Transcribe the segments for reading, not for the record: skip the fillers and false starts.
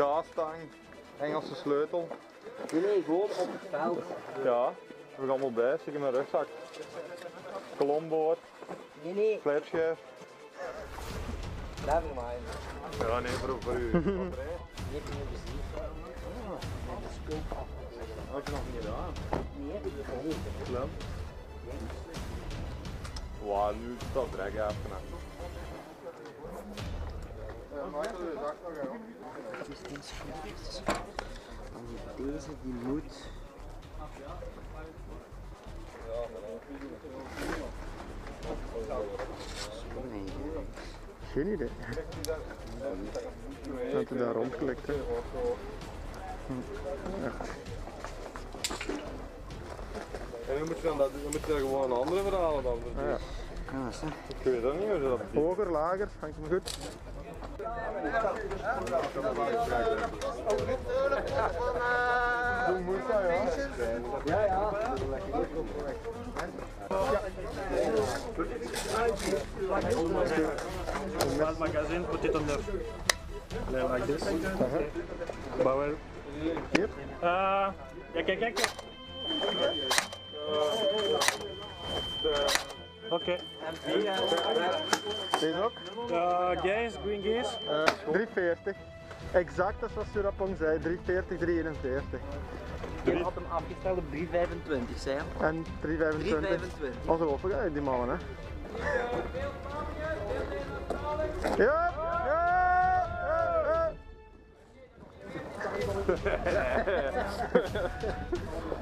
Gaastang, Engelse sleutel. Nee, gewoon op het veld. Ja, dat heb ik allemaal bij, zit in mijn rugzak. Kolomboord, Nee. flatschijf. Never mind. Ja, nee, voor u. Nee, voor je plezier. Had je nog niet gedaan? Nee, dat is niet. Slim. Wauw, nu is dat drek even. Het is geen schrift. Deze die moet. Nee. Geen idee. Dat hij daar rondklikt. Hè. Ja. En dan moet je gewoon een andere verhalen dan. Dus ja. Ik weet dat niet hoe ze dat doen. Hoger, lager, hangt hem goed. Hoe moet dat, ja? Ja. One magazine, put it on the like this. Bauer. Hier? Ja, kijk. Oké. Deze ook? Gaze, green gaze. 340. Exact als wat Surapong zei, 340, 341. Je had hem afgesteld op 325 zijn. En 325. 325. Ongelooflijk, hè, die mannen, hè. Ja!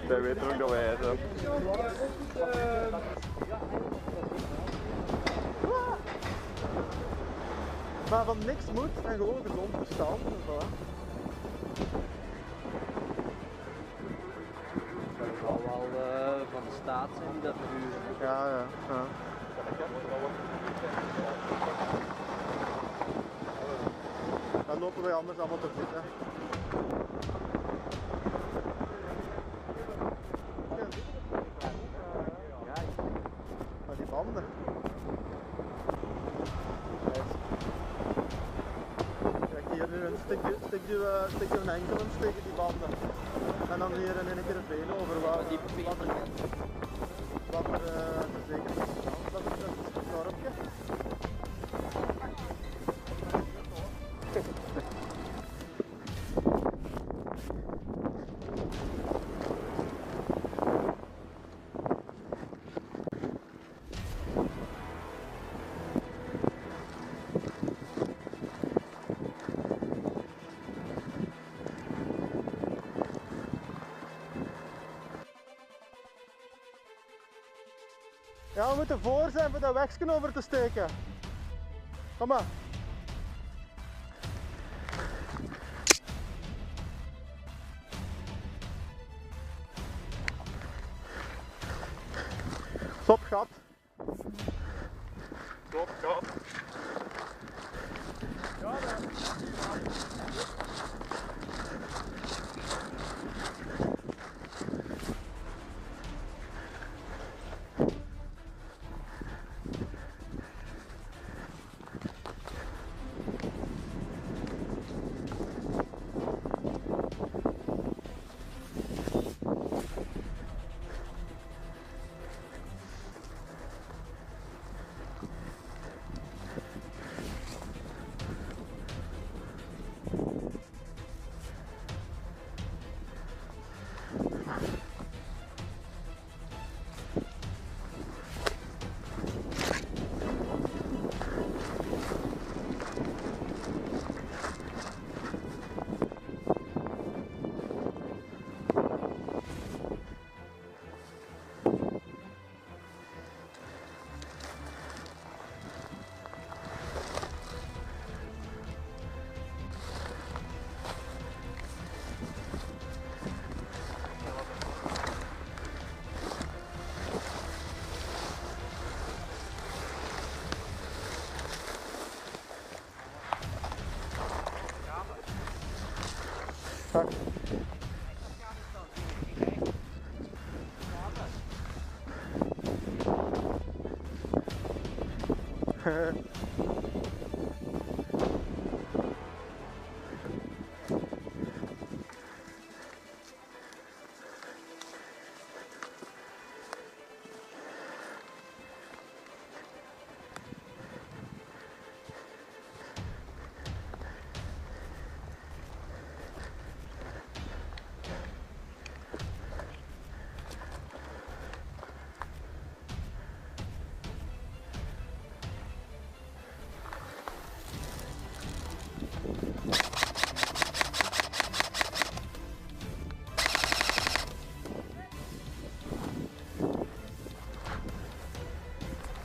Hij weet ook dat wij het hebben. Maar van niks moet en gewoon gezond verstand. Voilà. Dat zal wel van de staat zijn die dat verhuren. Ja. Dan lopen wij anders allemaal te voet, hè. Maar die banden. Kijk hier nu een stukje een enkel tegen die banden. En dan hier in een keer een veel over wat er verzekerd is. Dat is een dorpje. Ja, we moeten voor zijn voor dat wegje over te steken. Kom maar. Stop, gat. Stop, gat.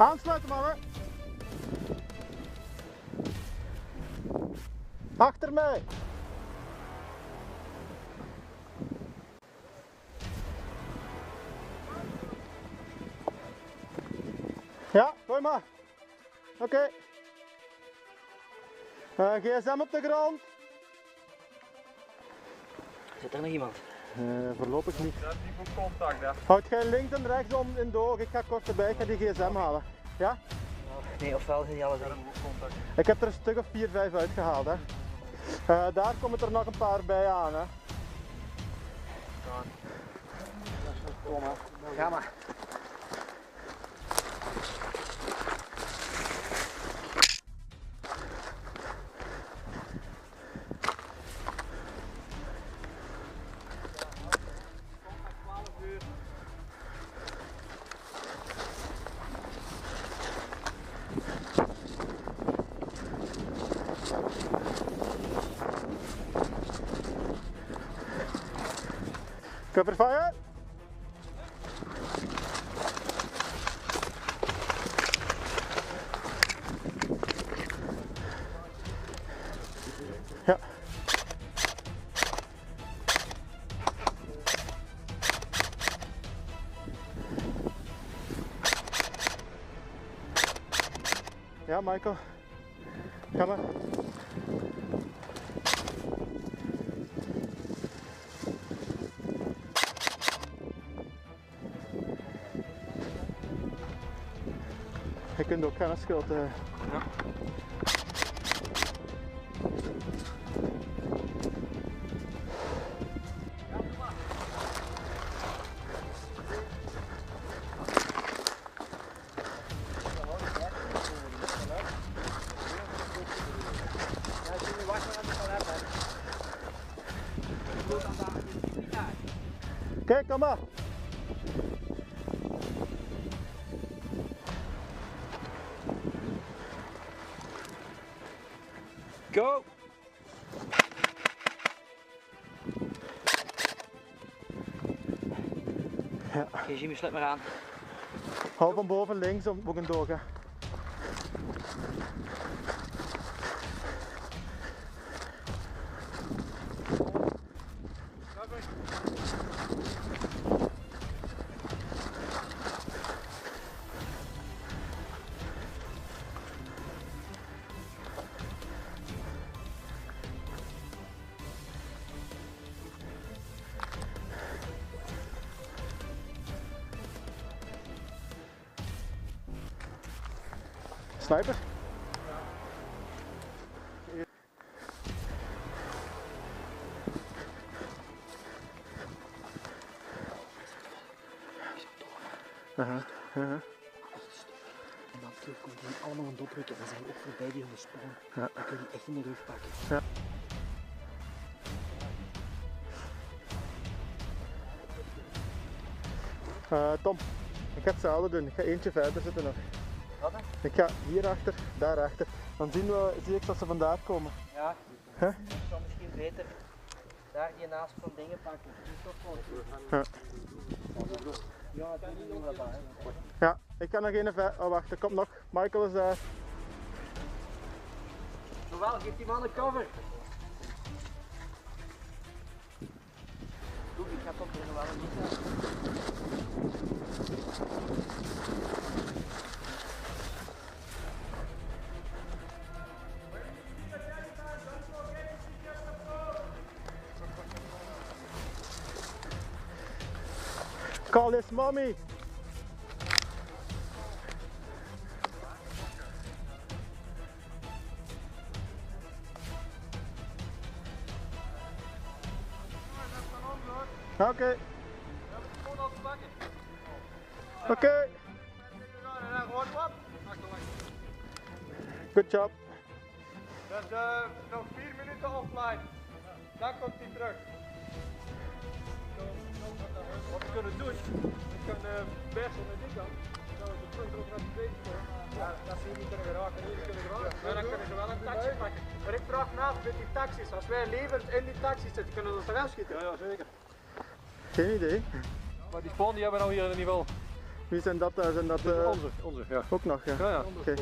Aansluiten mannen. Achter mij. Ja, gooi maar. Oké. GSM op de grond. Zit er nog iemand? Voorlopig niet. Dat is niet voor contact, hè? Houd jij links en rechts om in de oog. Ik ga kort erbij, ik ga die GSM halen. Ja? Nee, ofwel zijn die alles in. Ik heb er een stuk of 4, 5 uitgehaald. Hè. Daar komen er nog een paar bij aan. Hè. Kom maar. Ga maar. Cover fire! Ja. Ja, Michael. Ga maar. Je kunt ook gaan als schuld. Ja. Kijk, kom maar. Go! Ja. Oké, Jimmy, sluit maar aan. Hou van boven links om ook een dogen. Sniper. En dan terug komt hij allemaal aan het oprukken. Dan zijn we ook voorbij die gesprongen. Ja. Dan kun je die echt in de rug pakken. Ja. Tom, ik ga hetzelfde doen. Ik ga eentje verder zitten nog. Wat dan? Ik ga hierachter, daarachter. Dan zie ik dat ze vandaar komen. Ja. Huh? Ik zou misschien beter daar die naast van dingen pakken. Die is toch gewoon goed. Ja. Ja, dat doen we dat hè. Ja, ik kan nog één ver. Oh wacht, er komt nog. Michael is daar. Zowel, geef die man een cover. Doe, ik ga toch weer wel een niet. Call his mommy. Oké. Oké. Good job. Dus nog 4 minuten offline. Dan komt hij terug. Wat we kunnen doen, we kunnen best naar die kant. Dan we de punt erop naar de tweede komen. Ja, dat ze hier niet kunnen geraken. Maar dan kunnen ze wel een taxi pakken. Maar ik vraag na met die taxis. Als wij levend in die taxi zitten, kunnen we ons eruit schieten. Ja, zeker. Geen idee. Maar die spawn die hebben we nou hier in ieder geval. Wie zijn dat? Zijn dat Onze, ja. ook nog? Ja. Ja. Oké.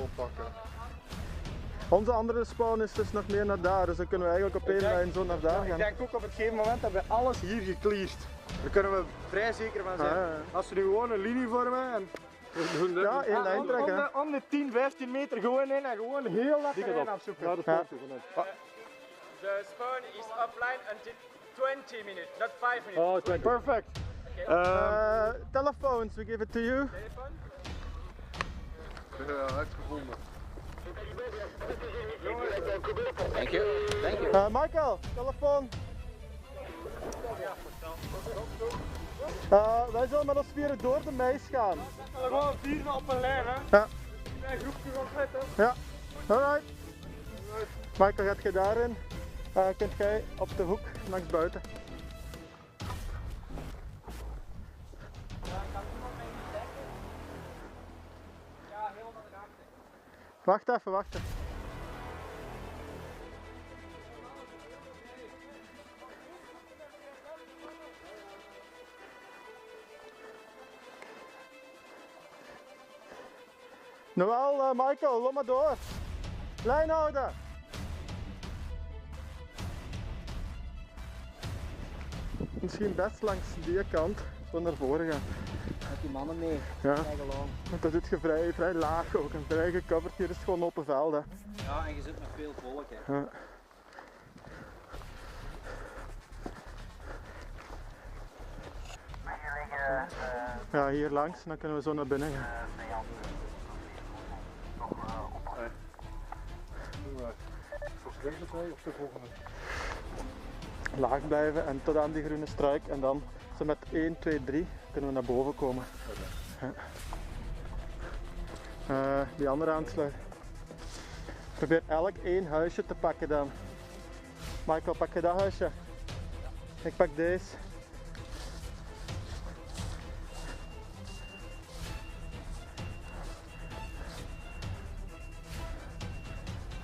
Onze andere spawn is dus nog meer naar daar, dus dan kunnen we eigenlijk op één lijn zo naar daar Ik gaan. denk ook op het gegeven moment dat we alles hier gecleared. Daar kunnen we vrij zeker van zijn. Ah, ja. Als we nu gewoon een linie vormen en Ja, één lijn trekken. Hè. om de 10, 15 meter gewoon in en gewoon heel dat terrein op. afzoeken. Ja, dat Ja. is goed. The spawn is offline until 20 minutes, not 5 minutes. Oh, 20. Perfect. Telephones, we give it to you. Telephone? Ja, uitgevonden. Thank you. Thank you. Michael, telefoon. Wij zullen met ons vieren door de meis gaan. Gewoon 4 op een lijn, hè? Ja. Een groepje gaan zetten. Ja, alright. Michael, gaat je daarin? Kunt jij op de hoek langs buiten? Wacht even, wacht even. Nou wel, Michael, loop maar door. Lijn houden. Misschien best langs die kant, zo naar voren gaan. Met die mannen mee. Ja, Kijk along. want dat doet je vrij laag ook en vrij gecoverd. Hier is het gewoon open veld. Hè. Ja, en je zit met veel volk. Hè. Ja. Ja, hier langs en dan kunnen we zo naar binnen gaan. Volgens de twee of de volgende? Laag blijven en tot aan die groene struik en dan zo met 1, 2, 3 kunnen we naar boven komen. Ja. Die andere aansluiten. Probeer elk één huisje te pakken dan. Michael, pak je dat huisje? Ik pak deze.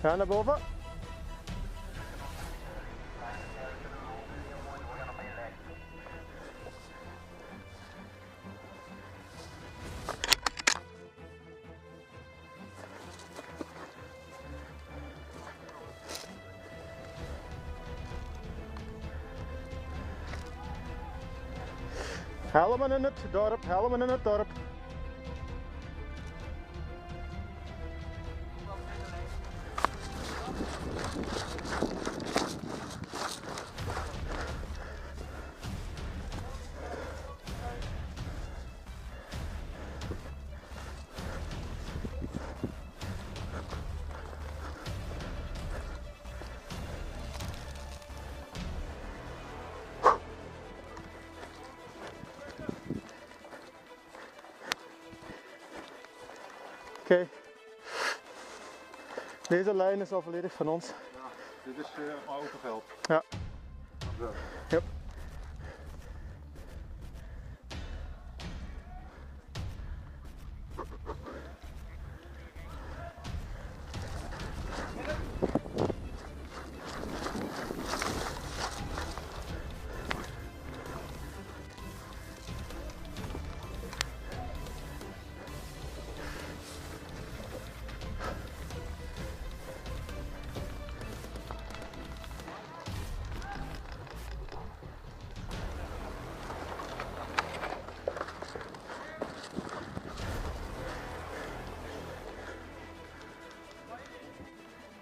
Ga naar boven. Helmen in het dorp, helmen in het dorp. Oké. Deze lijn is al volledig van ons. Ja, dit is open veld. Ja. Zo. Yep.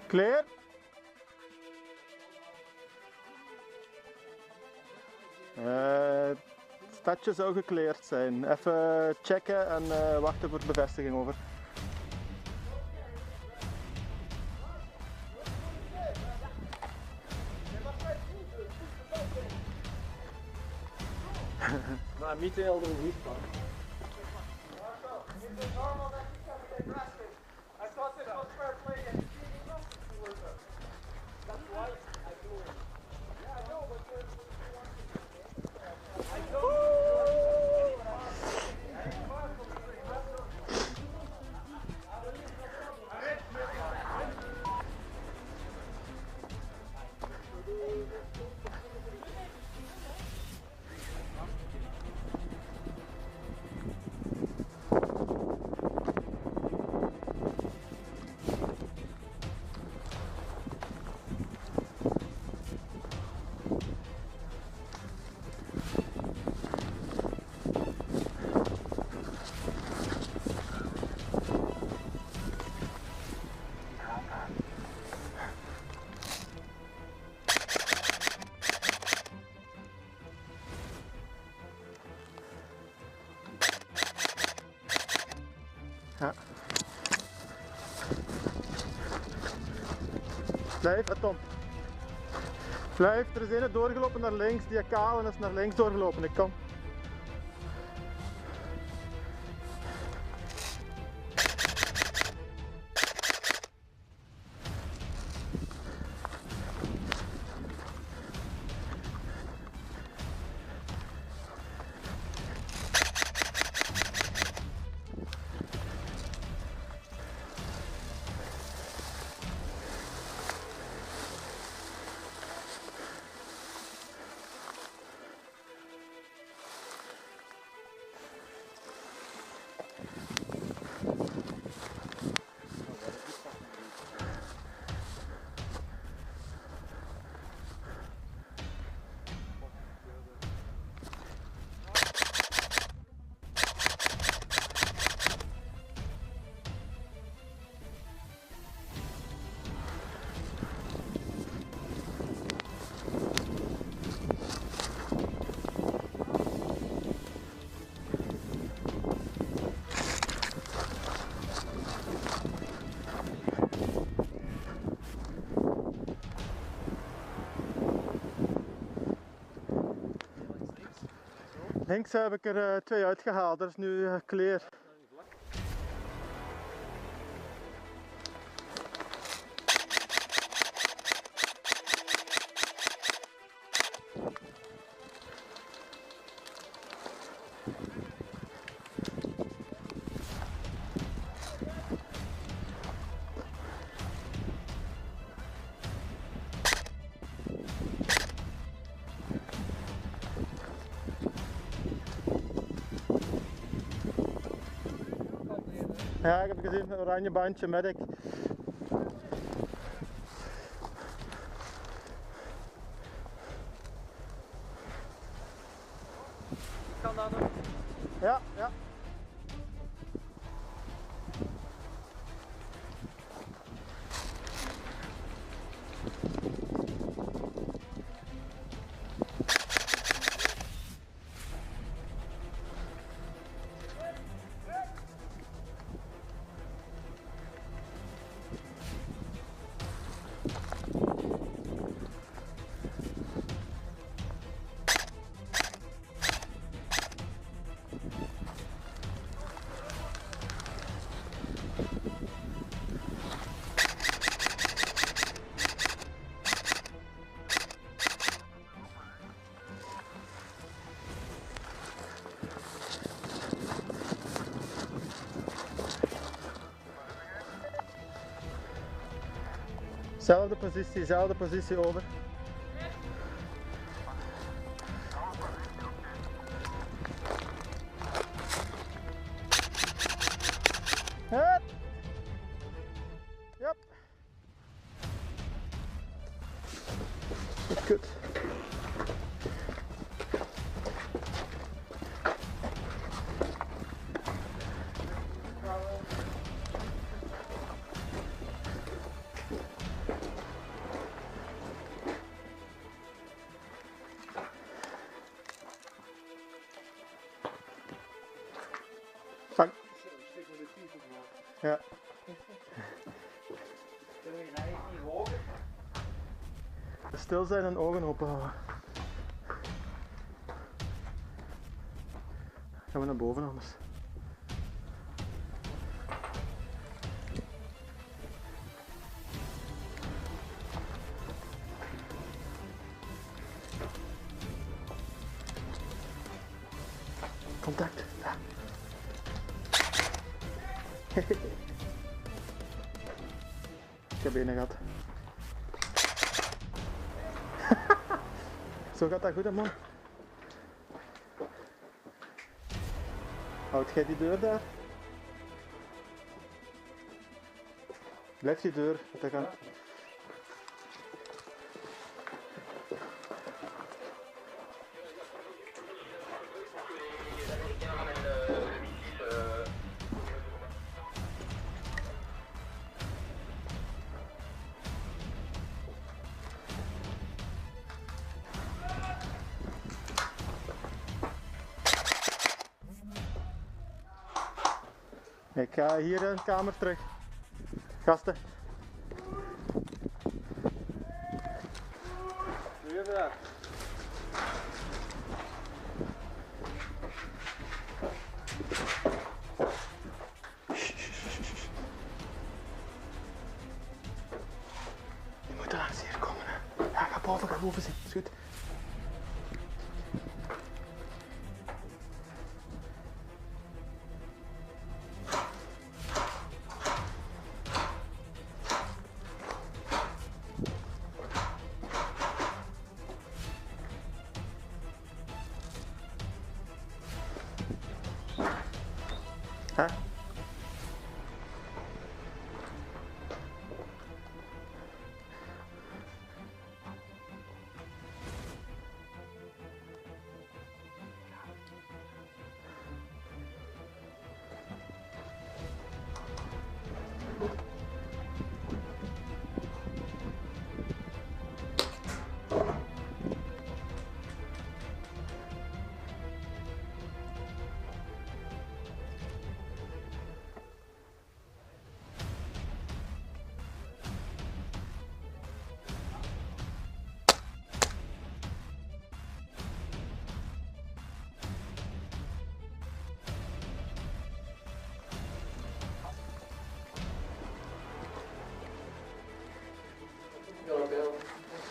Clear? Het stadje zou gecleared zijn. Even checken en wachten voor bevestiging over. Maar niet heel de goed van. I thought this was fair play and that's why I do it. Yeah, I know, but Ja. Blijf, Tom. Blijf, er is een doorgelopen naar links, die kaal en is naar links doorgelopen. Ik kom. Links heb ik er 2 uitgehaald, dat is nu clear. Ja, ik heb gezien, een oranje bandje, medic. Kan dat doen? Ja, ja. Zelfde positie over. Hup. Yep. Goed. Vang. Ja. Stil zijn en ogen open houden. Gaan we naar boven anders. Contact. Ja. Ik heb een gehad. Zo gaat dat goed, hè, man. Houd jij die deur daar? Blijf die deur, dat kan. Ik ga hier in de kamer terug. Gasten. Doe je dat? Je moet ergens hier komen. Hè. Ja, ga boven zitten. Is goed. Hè?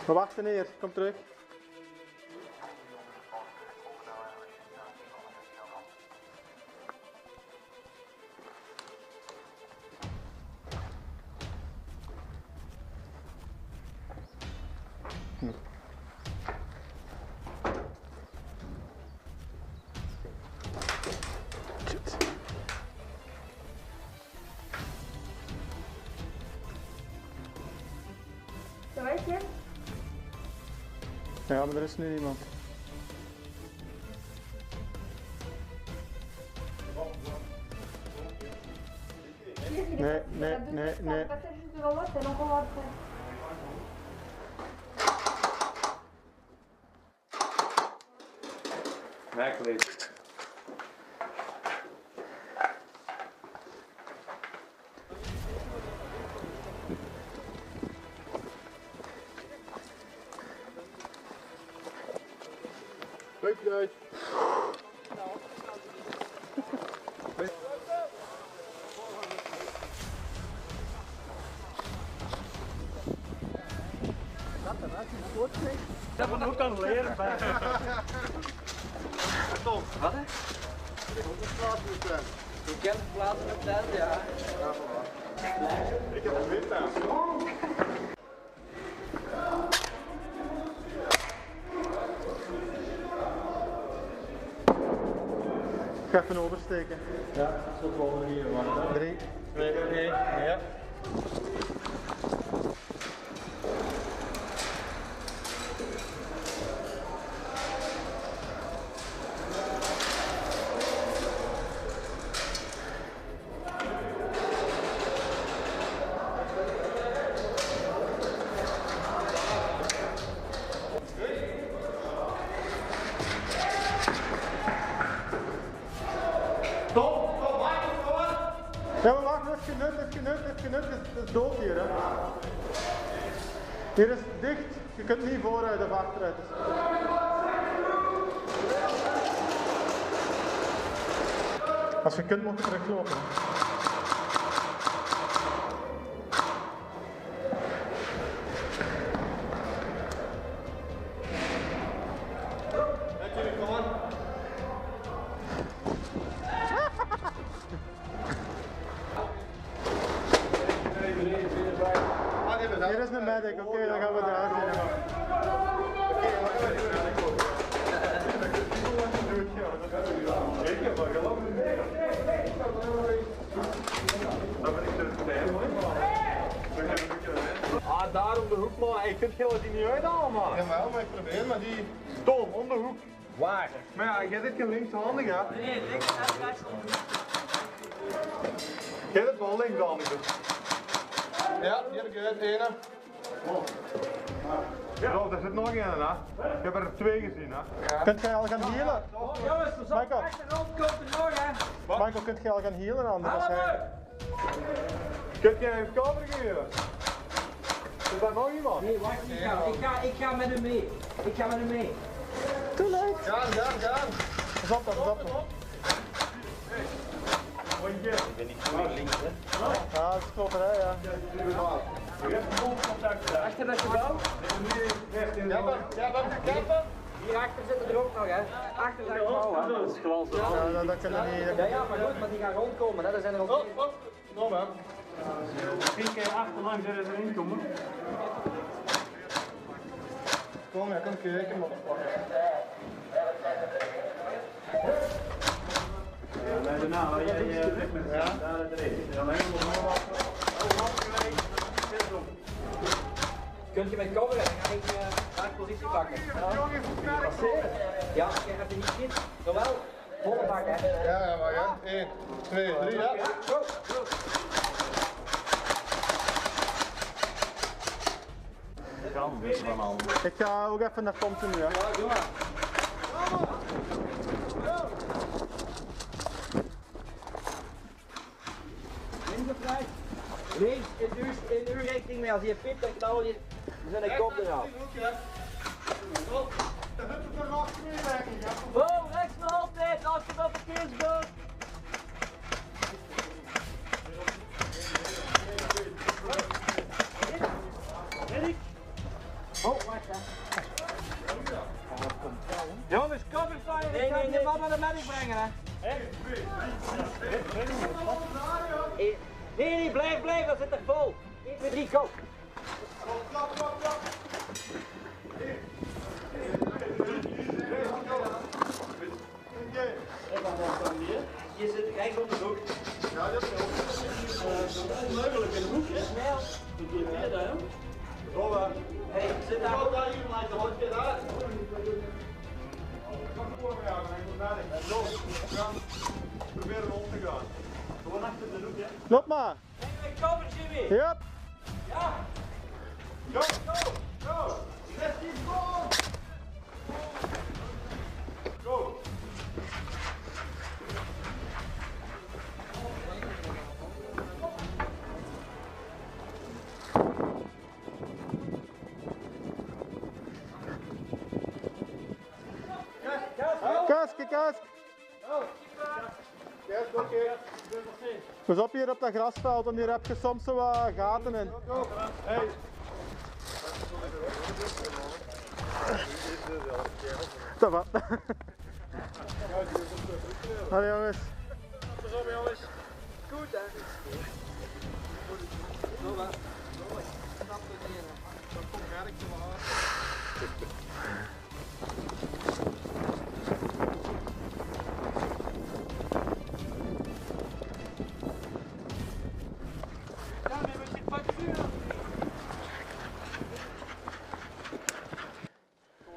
We wachten hier, kom terug. Shit. Zo weet je? Ja, maar er is nu niemand. Nee. Merkelijk. Leuk. Dat van ook kan leren bij. Wat hè? Je kent de platen op tent, ja. Ik heb een wit aan. Ik ga even oversteken. Ja, tot volgende keer. 3, 2, 1, ja. Ja, maar wacht, het is genut, het is dood hier. Hè. Hier is het dicht, je kunt niet vooruit of achteruit. Als je kunt, moet je teruglopen. Hier is een medic, oké, dan gaan we eruit zien. Ah, daar om de hoek, maar ik vind het niet uit allemaal. Jawel, maar ik probeer maar die... Tom, om de hoek. Waar? Maar ja, jij zit geen linkshandig, hè? Nee, links en rechts. Jij zit wel linkshandig. Ja, hier heb ik het ene. Zo, er zit nog één, hè? Ik heb er 2 gezien, hè? Kunt jij al gaan healen? Jongens, pas op, Michael. achtergrond komt er nog, hè. Michael, kunt jij al gaan healen anders? Kunt jij een cover geven? Is daar nog iemand? Nee, wacht, ik ga met hem mee. Ik ga met hem mee. Too late. Gaan. Pas op dan, pas op dan. Ik ben niet goed links, hè. Ja, dat is klopt, hè, ja. Achter met je bal. Hierachter zitten er ook nog, hè. Achter dat gebouw, hè. Dat is glans. Ja, dat kunnen we niet. Ja, maar goed, maar die gaan rondkomen, hè. Er zijn er ook 10 keer achterlangs zullen ze erin komen. Kom, ja, kom kijken, man. Nee, daarna, jij weg met daar erin. Alleen nog Kunt je met coveren, dan ga ik naar positie pakken. Ja, je hebt er niet schiet. Jawel, volle bak, hè. Ja, maar ja. 1, 2, 3, ja. Go, go. Ik ga ook even naar Thompson nu, hè. Ja, doe maar. Links of rechts? Links, in uw richting mee. Als je piept, dan knal je zijn kop eraf. Oh, rechts nog altijd, als je dat verkeerd doet. Oh, wacht hè. Jongens, cover fire, nee, ik ga je man naar de medic brengen hè. Nee, blijf, dat zit er vol. 1, 2, 3, go. Je zit rechts op de hoek. Ja, dat is onmogelijk in de hoek, hè? Snel. Doe je weer daar, hè? Rollen. Hé, zit daar. Rollen daar, hier, maar de hond weer uit. Probeer hem om te gaan. Gewoon achter de hoek, hè. Loop maar. Hey, cover Jimmy. Yep. Ja. Go, go, go! Let's keep going! Go! Kask, kask. Pas op hier op dat grasveld, want hier heb je soms zo wat gaten in. Hey! Dat wat. Hallo jongens. Pas op jongens! Goed hè.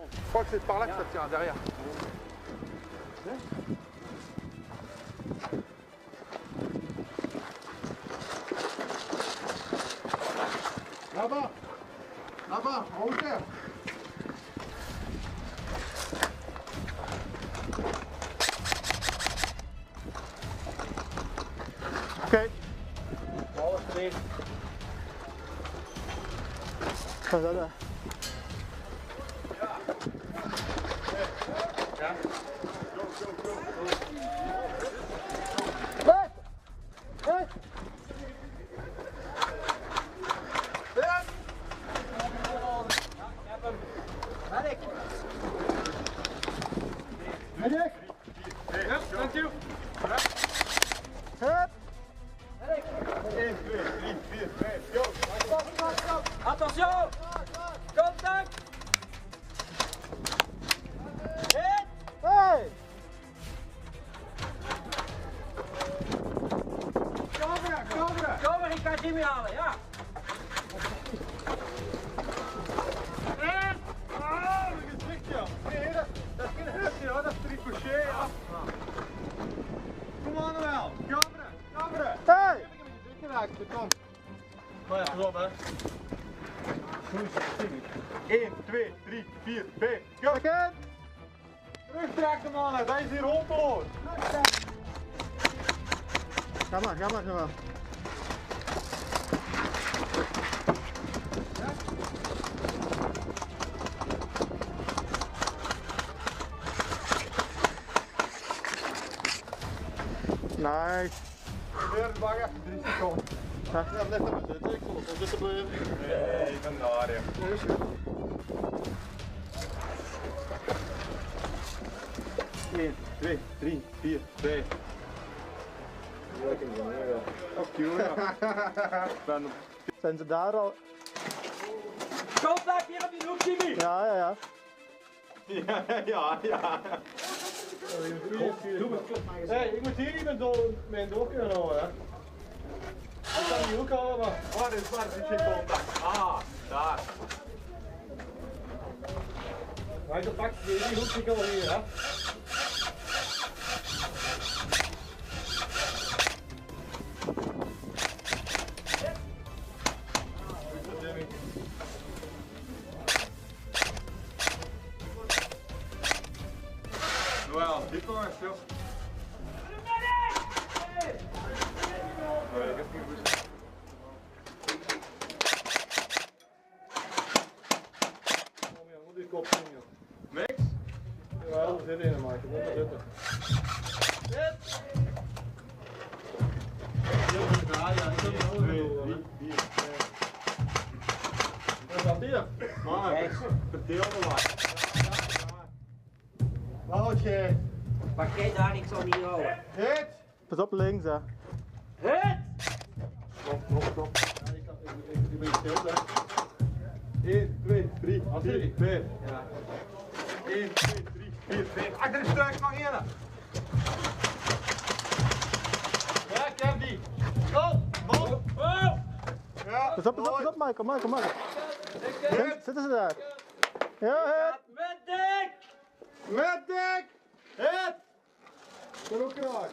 Je crois que c'est par là que ça tient, derrière. Là-bas! Là-bas, en hauteur! Oké. Alles erin. Wat is dat? Hè? Medic. Medic! Ja, dank u! Hup! Medic. 1, 2, 3, 4, 5, go! Attention. Contact. Hit. Hey! Cover, ik ga Jimmy halen, ja. Ah, dat is ja. Nee, dat is geen hut, ja. Dat is ricochet, ja. Kom aan, Noël. Camera. Hey! Geraakt, de kant. Maar ja, pas op, hè. 1, 2, 3, 4, 5. Go! Terugtrekken mannen, dat is hier hopeloos. Ga maar, ga maar, ga maar. Nice. Weer de bak even 3 seconden. Ja, blijf er maar zitten, ik zal op zitten blijven. Nee, ik ben daar, ja. 1, 2, 3, 4, 5. Oké, ja. zijn ze daar al? Contact hier op die hoek, Jimmy! Ja, ja, ja. Ja. Hey, ik moet hier niet mijn doel kunnen houden, hè. Ik kan die hoek houden, maar waar is geen contact? Ah, daar. Maar je pakt die hoek niet al hier, hè. Wel, dit was veel. Nee, ik heb niet goed. Kom ja, moet die kop zien, joh. Niks? Ja, er zit in, maar ik moet er zitten. Zit! Ja, ik kan het wel doen. Hier. Wat staat hier? Maar, verdeel me maar. Houd je. Pak jij daar, ik zal niet houden. Hit! Pas op links, hè. Hit! Stop. Ja, ik ben stil, hè. 1, 2, 3, 4, 5. Ja. 1, 2, 3, 4, 5. Achter de struik, nog één. Ja, ik heb die. Stop! Mop! Ja, Pas op, Michael. Zitten ze daar? Ja, hit! Met dik! Met dik! Hit! Kom ook graag.